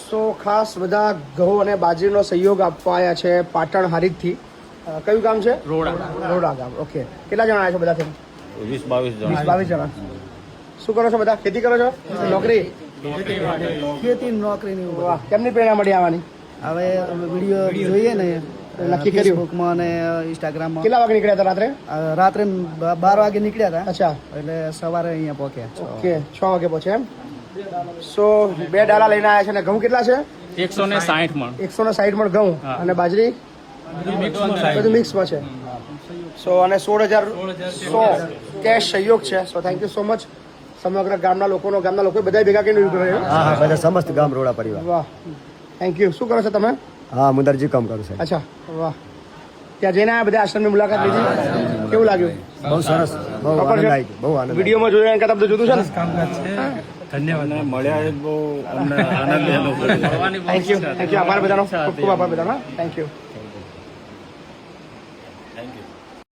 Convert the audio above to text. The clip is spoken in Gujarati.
સો ખાસ બધા ઘઉં અને બાજરીનો સહયોગ આપવા આવ્યા છે પાટણ હારીજથી. કયું ગામ છે? રોડા ગામ. ઓકે, કેટલા જણા આવ્યા છો બધા? 20-22 જણા. શું કરો છો બધા? ખેતી કરો છો? નોકરી? ખેતી નોકરીની. વાહ, કેમની પ્રેરણા મળી આવવાની? હવે વિડીયો જોઈએ ને નક્કી કર્યું ફેસબુકમાં અને ઇન્સ્ટાગ્રામમાં. કેટલા વાગે નીકળ્યા હતા રાત્રે? રાત્રે 12 વાગે નીકળ્યા હતા. અચ્છા, એટલે સવારે અહીંયા પહોંચ્યા. ઓકે, 6 વાગે પહોંચે એમ. સો 2 ડાલા લઈને આવ્યા છે. ને ઘઉં કેટલા છે? 160 મણ. 160 મણ ઘઉં. અને બાજરી બધું મિક્સમાં છે. સો અને 16,100 કેશ સહયોગ છે. So thank you so much. સમગ્ર ગામના લોકો બધા ભેગા કરીને કર્યું. હા, બધા સમસ્ત ગામ રોડા પરિવાર. વાહ, થેન્ક યુ. શું કરો છો તમે? હા, મુદરજી કામ કરું છું. અચ્છા, વાહ. ત્યાં જઈને આ બધા આશ્રમની મુલાકાત લીધી, કેવું લાગ્યું? બહુ સરસ, બહુ આનંદ આવી ગયો, બહુ આનંદ. વિડીયોમાં જોયું એના કરતાં બધું જોતું છે ને? ધન્યવાદ. મળ્યા બહુ અમને આનંદ થેન્ક યુ, આભાર બધાનો, ખૂબ ખૂબ આભાર બધાનો. Thank you. Thank you.